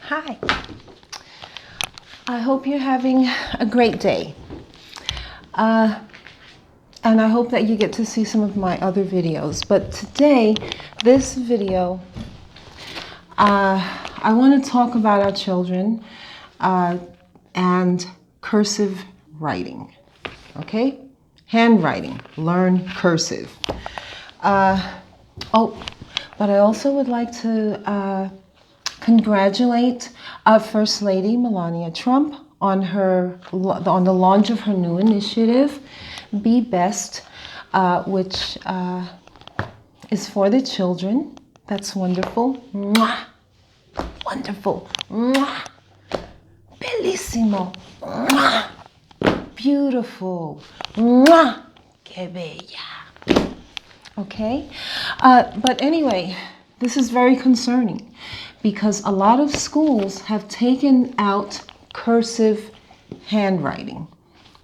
Hi. I hope you're having a great day. And I hope that you get to see some of my other videos. But today, this video, I want to talk about our children and cursive writing. Okay? Handwriting. Learn cursive. But I also would like to congratulate First Lady Melania Trump on the launch of her new initiative, Be Best, which is for the children. That's wonderful. Mwah! Wonderful. Mwah! Bellissimo. Mwah! Beautiful. Mwah! Que bella. Okay? But anyway, this is very concerning because a lot of schools have taken out cursive handwriting.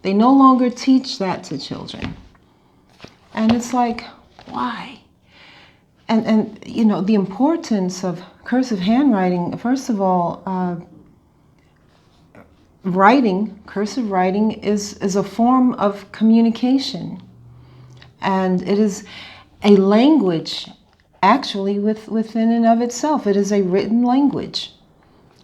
They no longer teach that to children. And it's like, why? And you know, the importance of cursive handwriting, first of all, cursive writing is a form of communication. And it is a language, actually, within and of itself. It is a written language.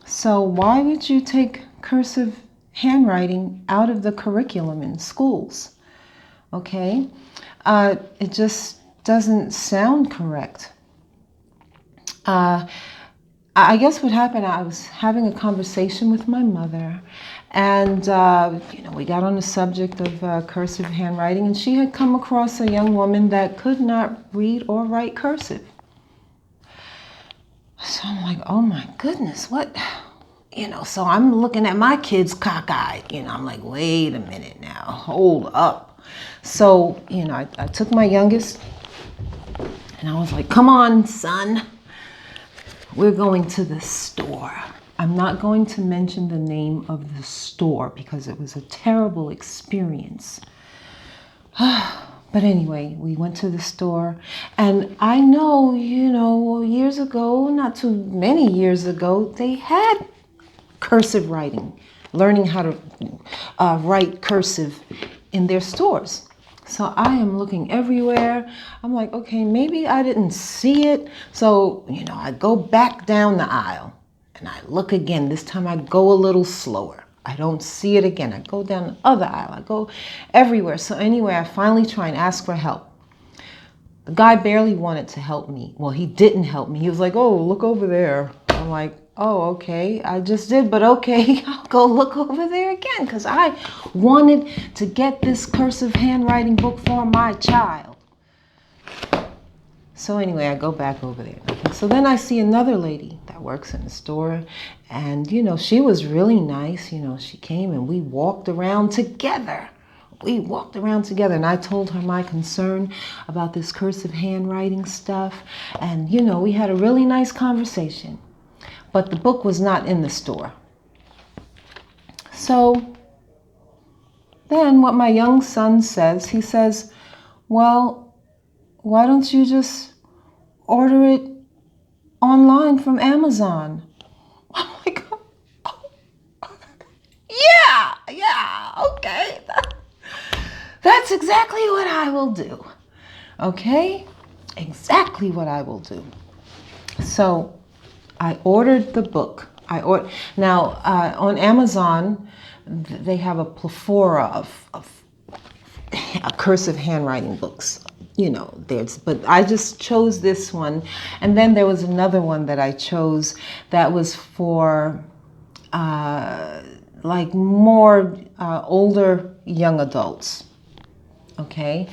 So why would you take cursive handwriting out of the curriculum in schools? Okay? It just doesn't sound correct. I guess what happened, I was having a conversation with my mother, and we got on the subject of cursive handwriting, and she had come across a young woman that could not read or write cursive. So I'm like, oh my goodness, what? So I'm looking at my kids cockeyed. I'm like, wait a minute now, hold up. So, I took my youngest, and I was like, come on, son. We're going to the store. I'm not going to mention the name of the store because it was a terrible experience. But anyway, we went to the store, and I know, years ago, not too many years ago, they had cursive writing, learning how to write cursive in their stores. So I am looking everywhere. I'm like, okay, maybe I didn't see it. So, I go back down the aisle and I look again. This time I go a little slower. I don't see it again. I go down the other aisle. I go everywhere. So anyway, I finally try and ask for help. The guy barely wanted to help me. Well, he didn't help me. He was like, oh, look over there. I'm like, oh, okay, I just did, but okay, I'll go look over there again because I wanted to get this cursive handwriting book for my child. So anyway, I go back over there. So then I see another lady that works in the store, and, she was really nice. She came and we walked around together. And I told her my concern about this cursive handwriting stuff, and, we had a really nice conversation. But the book was not in the store. So then what my young son says, he says, well, why don't you just order it online from Amazon? I'm like, oh, yeah, okay. That's exactly what I will do. Okay? Exactly what I will do. So I ordered the book. Now, on Amazon, they have a plethora of cursive handwriting books. But I just chose this one. And then there was another one that I chose that was for more older young adults. Okay?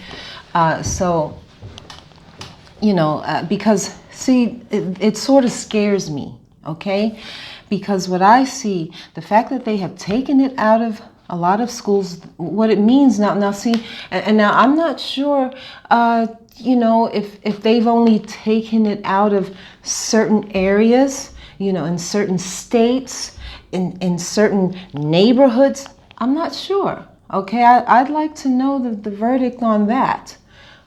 Because, see, it sort of scares me, okay? Because what I see, the fact that they have taken it out of a lot of schools, what it means now see, and now I'm not sure, if they've only taken it out of certain areas, in certain states, in certain neighborhoods. I'm not sure, okay? I'd like to know the verdict on that,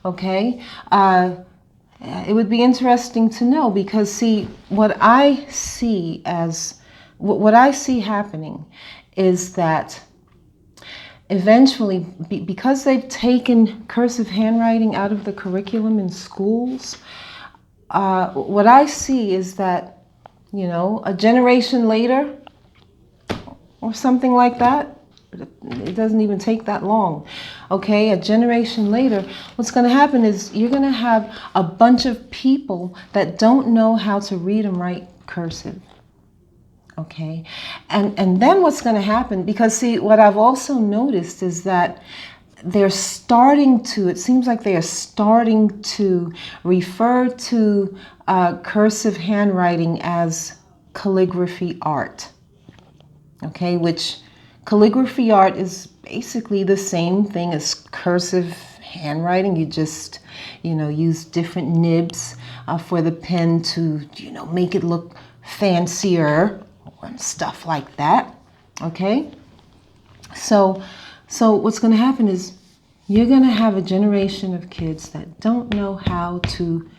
okay? It would be interesting to know because, see, what I see as what I see happening is that eventually, because they've taken cursive handwriting out of the curriculum in schools, what I see is that, a generation later or something like that, it doesn't even take that long, okay? A generation later, what's going to happen is you're going to have a bunch of people that don't know how to read and write cursive. Okay, and then what's going to happen, because see, what I've also noticed is that it seems like they are starting to refer to cursive handwriting as calligraphy art. Okay, which calligraphy art is basically the same thing as cursive handwriting. You just, use different nibs for the pen to, make it look fancier and stuff like that. Okay, so what's going to happen is you're going to have a generation of kids that don't know how to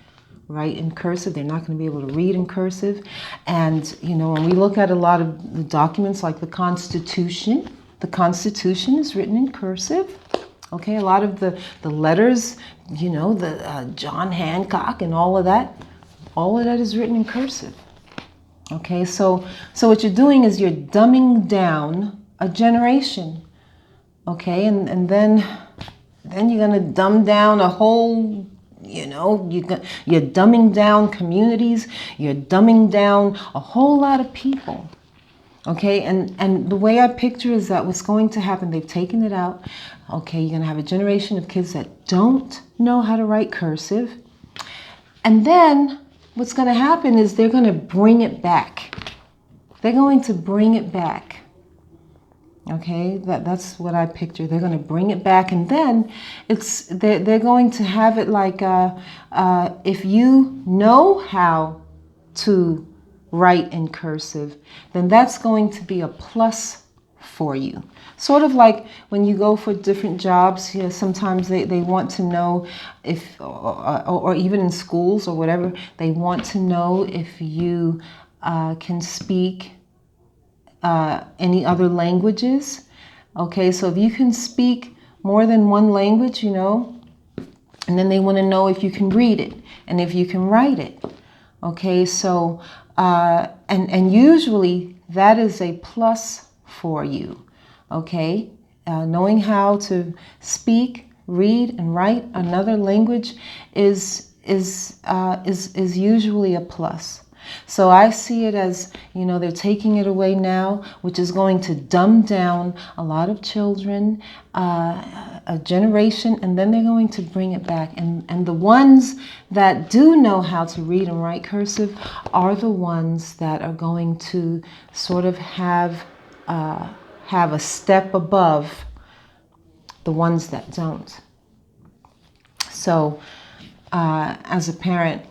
write in cursive. They're not going to be able to read in cursive. And when we look at a lot of the documents like the Constitution is written in cursive. Okay, a lot of the letters, the John Hancock and all of that is written in cursive. Okay, so what you're doing is you're dumbing down a generation. Okay, and then you're going to dumb down a whole, you're dumbing down communities, you're dumbing down a whole lot of people. Okay, and the way I picture is that what's going to happen, they've taken it out. Okay, you're going to have a generation of kids that don't know how to write cursive. And then what's going to happen is they're going to bring it back. They're going to bring it back. Okay, that's what I picture. They're going to bring it back, and then they're going to have it like if you know how to write in cursive, then that's going to be a plus for you. Sort of like when you go for different jobs, sometimes they want to know if, or even in schools or whatever, they want to know if you can speak any other languages. Okay, so if you can speak more than one language, and then they want to know if you can read it and if you can write it. Okay, so and usually that is a plus for you. Okay, knowing how to speak, read, and write another language is usually a plus. So I see it as, they're taking it away now, which is going to dumb down a lot of children, a generation, and then they're going to bring it back. And the ones that do know how to read and write cursive are the ones that are going to sort of have a step above the ones that don't. So as a parent,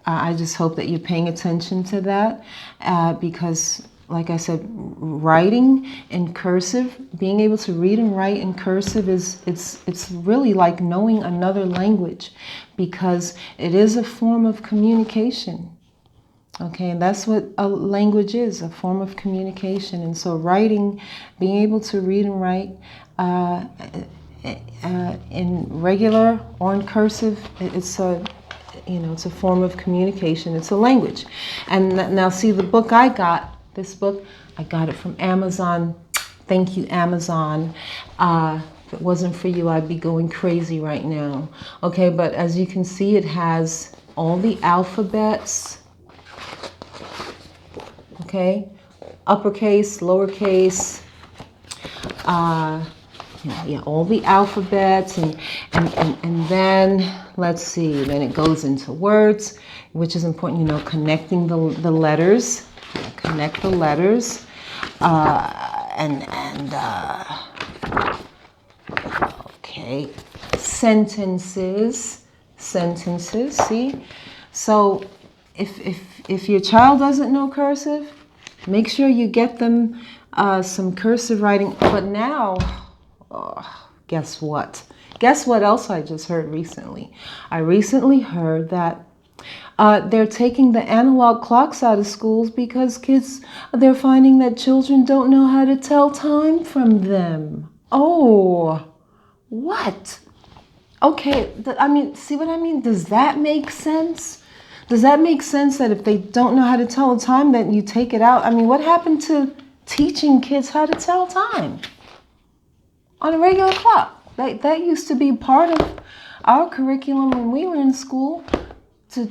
I just hope that you're paying attention to that because, like I said, writing in cursive, being able to read and write in cursive it's really like knowing another language, because it is a form of communication. Okay, and that's what a language is, a form of communication. And so writing, being able to read and write in regular or in cursive, it's a form of communication. It's a language. And now see, the book I got it from Amazon. Thank you, Amazon. If it wasn't for you, I'd be going crazy right now. Okay, but as you can see, it has all the alphabets. Okay, uppercase, lowercase, all the alphabets, and then let's see, then it goes into words, which is important, connecting the letters, connect the letters, okay, sentences, see? So if your child doesn't know cursive, make sure you get them some cursive writing. But now, guess what? Guess what else I just heard recently? I recently heard that They're taking the analog clocks out of schools because they're finding that children don't know how to tell time from them. Oh, what? Okay, I mean, see what I mean? Does that make sense? Does that make sense that if they don't know how to tell time, that you take it out? I mean, what happened to teaching kids how to tell time on a regular clock? That used to be part of our curriculum when we were in school, to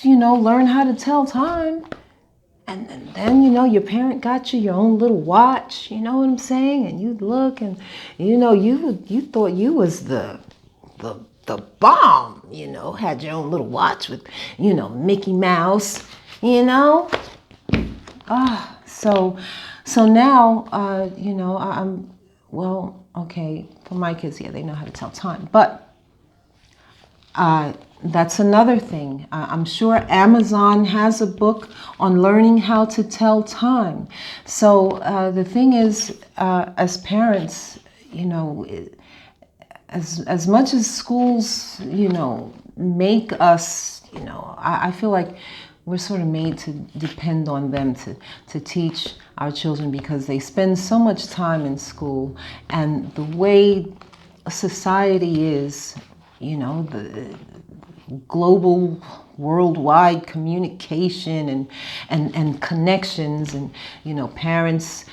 learn how to tell time. And then, your parent got you your own little watch, you know what I'm saying? And you'd look and, you thought you was the bomb, had your own little watch with, Mickey Mouse, So now, okay, for my kids, yeah, they know how to tell time. But that's another thing. I'm sure Amazon has a book on learning how to tell time. So the thing is, as parents, as much as schools, make us, I feel like we're sort of made to depend on them to teach our children, because they spend so much time in school, and the way society is, the global, worldwide communication and connections, and parents,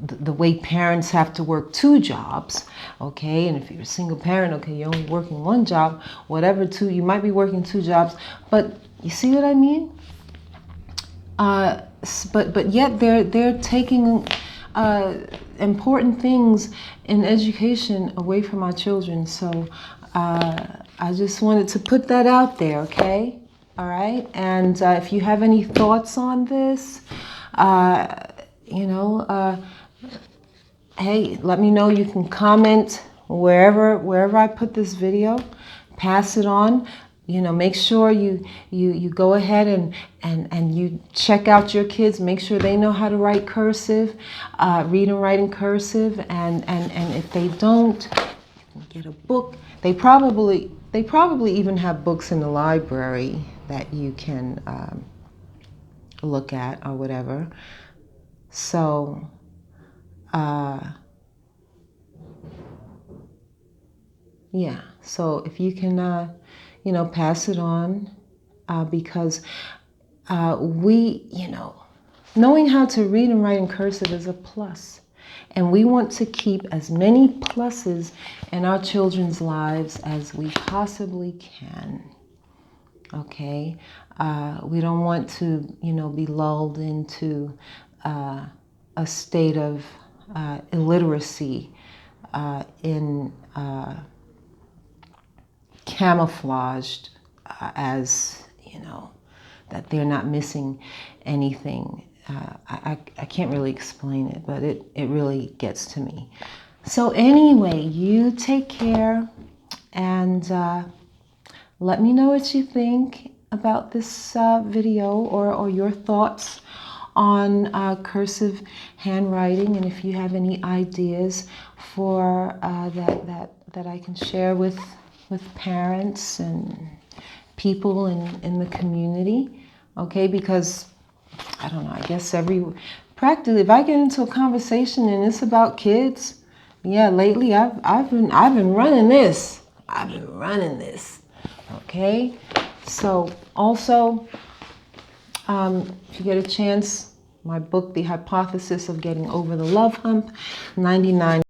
the way parents have to work 2 jobs, okay? And if you're a single parent, okay, you're only working 1 job, whatever, you might be working 2 jobs, but you see what I mean? But yet they're taking important things in education away from our children. So I just wanted to put that out there, okay? All right? And if you have any thoughts on this, hey, let me know. You can comment wherever I put this video. Pass it on. Make sure you go ahead and you check out your kids. Make sure they know how to write cursive, read and write in cursive. And if they don't, you can get a book. They probably even have books in the library that you can look at or whatever. So, yeah. So if you can, pass it on, because knowing how to read and write in cursive is a plus. And we want to keep as many pluses in our children's lives as we possibly can. Okay? We don't want to, be lulled into a state of illiteracy in camouflaged as, that they're not missing anything. I can't really explain it, but it really gets to me. So anyway, you take care, and let me know what you think about this video, or your thoughts on cursive handwriting, and if you have any ideas for that I can share with parents and people in the community, okay? Because I don't know, I guess practically, if I get into a conversation and it's about kids, yeah, lately I've been running this. Okay? So also, if you get a chance, my book, The Hypothesis of Getting Over the Love Hump, 99